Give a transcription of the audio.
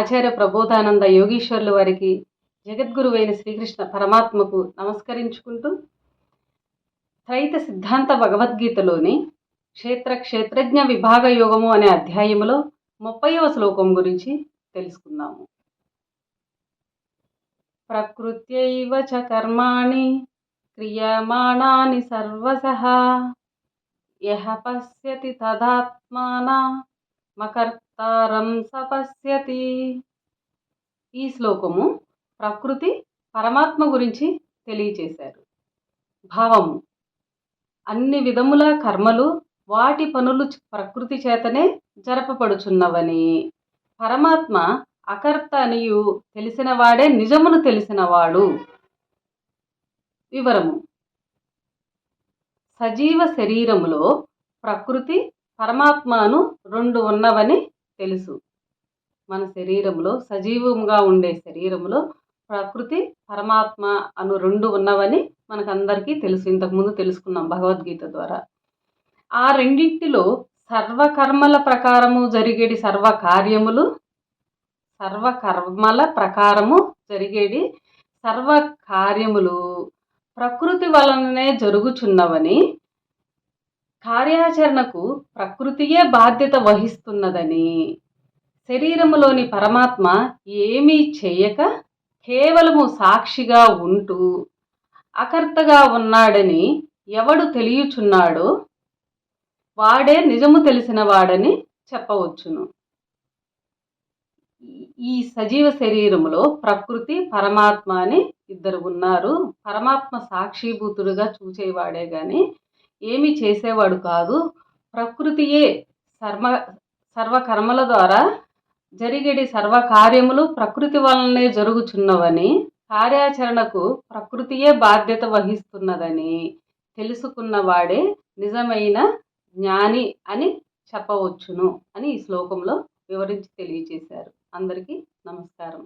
ఆచార్య ప్రబోధానంద యోగీశ్వర్లు వారికి, జగద్గురువైన శ్రీకృష్ణ పరమాత్మకు నమస్కరించుకుంటూ, త్రైత సిద్ధాంత భగవద్గీతలోని క్షేత్రజ్ఞ విభాగ యోగము అనే అధ్యాయములో 30వ శ్లోకం గురించి తెలుసుకుందాము. ప్రకృత్యైవ చ కర్మాణి క్రియమాణాని సర్వశః యః పశ్యతి తదాత్మానా మకర్తారం సపశ్యతి. ఈ శ్లోకము ప్రకృతి పరమాత్మ గురించి తెలియచేశారు. భావము: అన్ని విధముల కర్మలు వాటి పనులు ప్రకృతి చేతనే జరపబడుచున్నవని, పరమాత్మ అకర్త అనియు తెలిసినవాడే నిజమును తెలిసినవాడు. వివరము: సజీవ శరీరములో ప్రకృతి పరమాత్మను రెండు ఉన్నవని తెలుసు. మన శరీరంలో సజీవంగా ఉండే శరీరంలో ప్రకృతి పరమాత్మ అను రెండు ఉన్నవని మనకందరికీ తెలుసు. ఇంతకుముందు తెలుసుకున్నాం భగవద్గీత ద్వారా. ఆ రెండింటిలో సర్వకర్మల ప్రకారము జరిగేది సర్వకర్మల ప్రకారము జరిగేది సర్వకార్యములు ప్రకృతి వలననే జరుగుచున్నవని, కార్యాచరణకు ప్రకృతియే బాధ్యత వహిస్తున్నదని, శరీరములోని పరమాత్మ ఏమీ చేయక కేవలము సాక్షిగా ఉంటూ అకర్తగా ఉన్నాడని ఎవడు తెలియచున్నాడో వాడే నిజము తెలిసిన వాడని చెప్పవచ్చును. ఈ సజీవ శరీరములో ప్రకృతి పరమాత్మ అని ఇద్దరు ఉన్నారు. పరమాత్మ సాక్షిభూతుడుగా చూచేవాడే గాని ఏమీ చేసేవాడు కాదు. ప్రకృతియే సర్వకర్మల ద్వారా జరిగేది సర్వకార్యములు ప్రకృతి వలనే జరుగుచున్నవని, కార్యాచరణకు ప్రకృతియే బాధ్యత వహిస్తున్నదని తెలుసుకున్నవాడే నిజమైన జ్ఞాని అని చెప్పవచ్చును అని ఈ శ్లోకంలో వివరించి తెలియచేశారు. అందరికీ నమస్కారం.